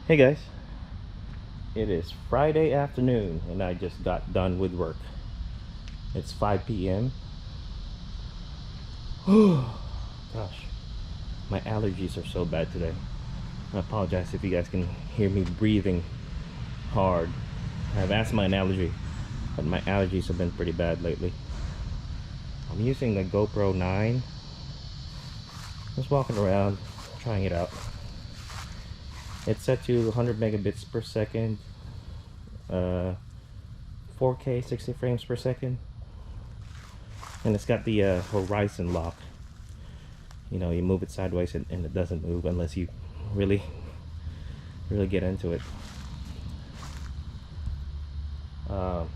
Hey guys, it is Friday afternoon and I just got done with work. It's 5 p.m. Gosh, my allergies are so bad today. I apologize if you guys can hear me breathing hard. I have asthma and allergy, but my allergies have been pretty bad lately. I'm using the GoPro 9. Just walking around, trying it out. It's set to 100 megabits per second, 4K 60 frames per second, and it's got the horizon lock. You know, you move it sideways and it doesn't move unless you really get into it. Now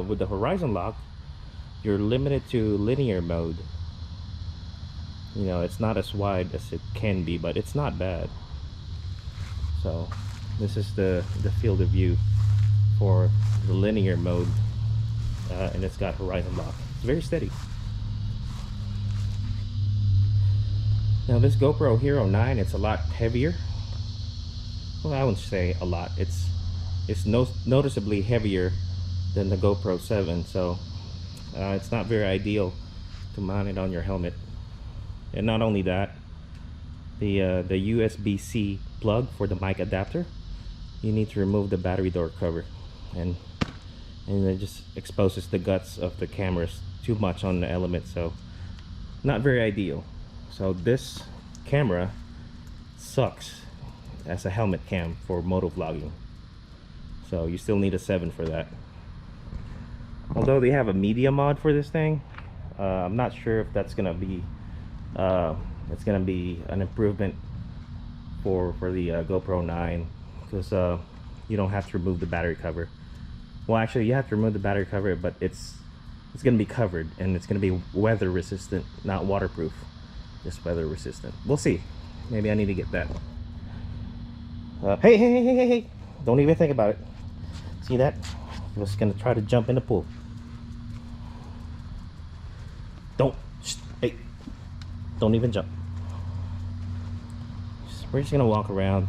with the horizon lock, you're limited to linear mode. You know, it's not as wide as it can be, but it's not bad. So this is the field of view for the linear mode, and it's got horizon lock. It's very steady. Now this GoPro Hero 9, it's a lot heavier. Well, I wouldn't say a lot. It's noticeably heavier than the GoPro 7, so it's not very ideal to mount it on your helmet. And not only that, the USB-C plug for the mic adapter, you need to remove the battery door cover, and it just exposes the guts of the cameras too much on the element, so not very ideal. So this camera sucks as a helmet cam for moto vlogging, so you still need a 7 for that. Although they have a media mod for this thing, I'm not sure if that's gonna be it's gonna be an improvement for the GoPro 9, because you don't have to remove the battery cover. Well, actually you have to remove the battery cover, but it's gonna be covered, and it's gonna be weather resistant, not waterproof, just weather resistant. We'll see. Maybe I need to get that. Hey, don't even think about it. See that? I'm just gonna try to jump in the pool. Hey, don't even jump. We're just gonna walk around.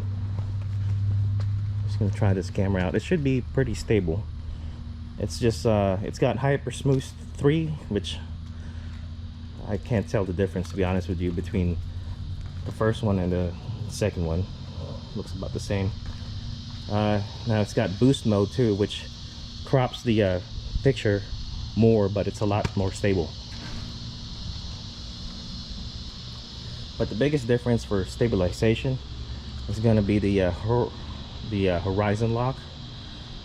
Just gonna try this camera out. It should be pretty stable. It's just it's got Hypersmooth 3, which I can't tell the difference, to be honest with you, between the first one and the second one. Looks about the same. Now it's got boost mode too, which crops the picture more, but it's a lot more stable. But the biggest difference for stabilization is going to be the horizon lock,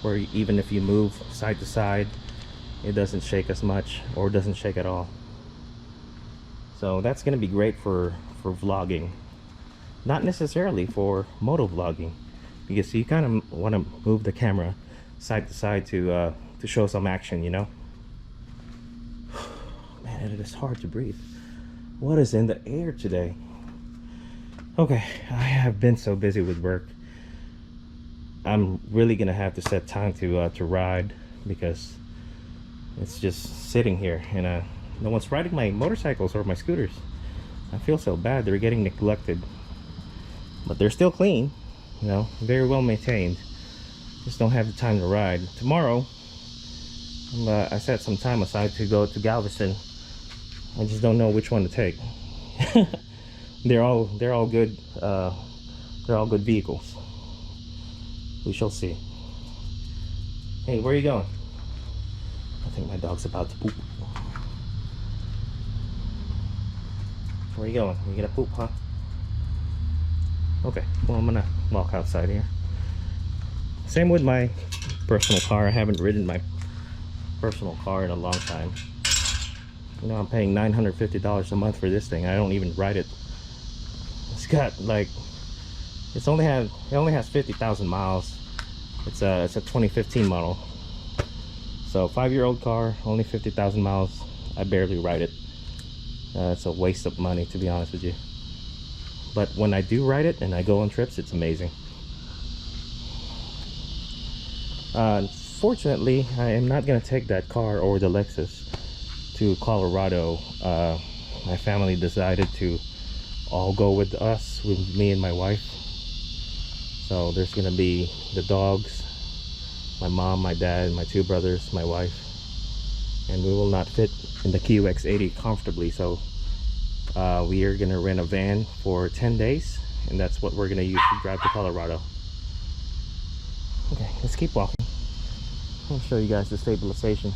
where even if you move side to side, it doesn't shake as much, or doesn't shake at all. So that's going to be great for vlogging, not necessarily for moto vlogging, because you kind of want to move the camera side to side to show some action, you know. Man, it is hard to breathe. What is in the air today? Okay, I have been so busy with work. I'm really gonna have to set time to ride, because it's just sitting here, and no one's riding my motorcycles or my scooters. I feel so bad. They're getting neglected, but they're still clean, you know, very well maintained. Just don't have the time to ride. Tomorrow, I set some time aside to go to Galveston. I just don't know which one to take. They're all good. They're all good vehicles. We shall see. Hey, where are you going? I think my dog's about to poop. Where are you going? You gonna poop, huh? Okay, well, I'm gonna walk outside here. Same with my personal car. I haven't ridden my personal car in a long time. You know, I'm paying $950 a month for this thing. I don't even ride it. It's got like, it only has 50,000 miles. It's a 2015 model. So 5-year-old car, only 50,000 miles. I barely ride it. It's a waste of money, to be honest with you. But when I do ride it and I go on trips, it's amazing. Fortunately, I am not going to take that car or the Lexus to Colorado. My family decided to all go with us, with me and my wife. So there's gonna be the dogs, my mom, my dad, my two brothers, my wife, and we will not fit in the QX80 comfortably. So we are gonna rent a van for 10 days, and that's what we're gonna use to drive to Colorado. Okay, let's keep walking. I'll show you guys the stabilization.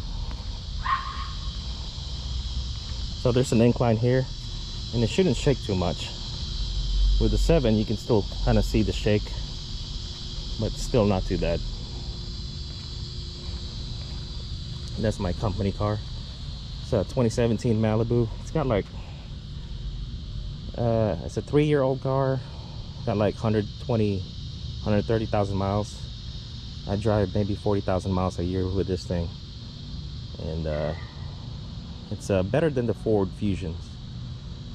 So there's an incline here, and it shouldn't shake too much. With the 7, you can still kind of see the shake, but still not too bad. That's my company car. It's a 2017 Malibu. It's got like it's a 3-year-old car. Got like 130,000 miles. I drive maybe 40,000 miles a year with this thing, and it's better than the Ford Fusions.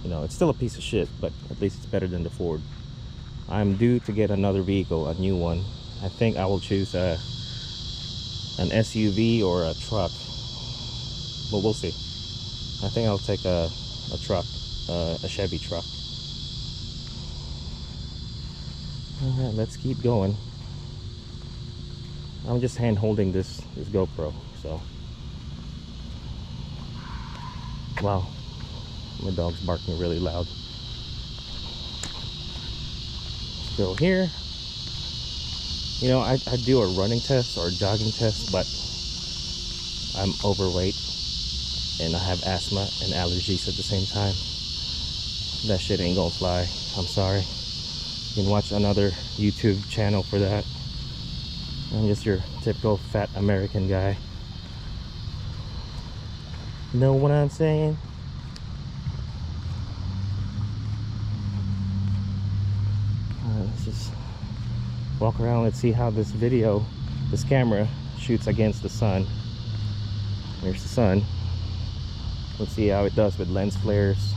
You know, it's still a piece of shit, but at least it's better than the Ford. I'm due to get another vehicle, a new one. I think I will choose an SUV or a truck, but we'll see. I think I'll take a truck, a Chevy truck. Alright, let's keep going. I'm just hand holding this GoPro, so. Wow, my dog's barking really loud. Let's go here. You know, I do a running test or a jogging test, but I'm overweight and I have asthma and allergies at the same time. That shit ain't gonna fly. I'm sorry. You can watch another YouTube channel for that. I'm just your typical fat American guy. Know what I'm saying? Let's just walk around. Let's see how this camera shoots against the sun. There's the sun. Let's see how it does with lens flares.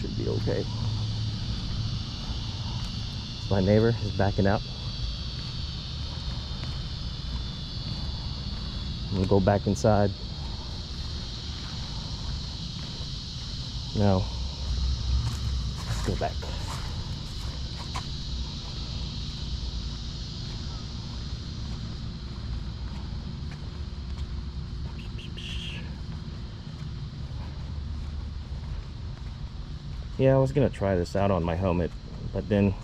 Should be okay. My neighbor is backing out. I'm gonna go back inside. No. Let's go back. Yeah, I was gonna try this out on my helmet, but then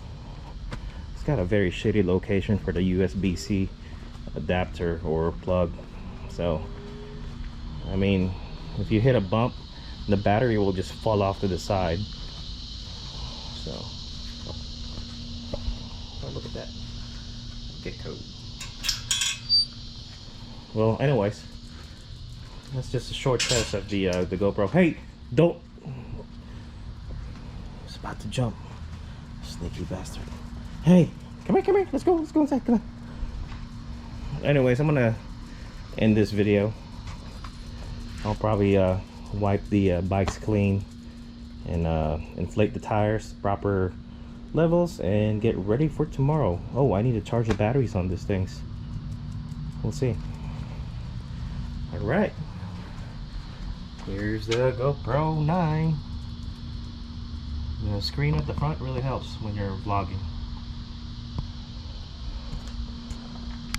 it's got a very shitty location for the USB-C adapter or plug. So, I mean, if you hit a bump, the battery will just fall off to the side. So, oh, look at that. Get code. Well, anyways, that's just a short test of the GoPro. Hey, don't! It's about to jump, sneaky bastard. Hey, come here, let's go inside, come on. Anyways, I'm gonna end this video. I'll probably wipe the bikes clean and inflate the tires proper levels and get ready for tomorrow. Oh, I need to charge the batteries on these things. We'll see. All right, here's the GoPro 9. The screen at the front really helps when you're vlogging.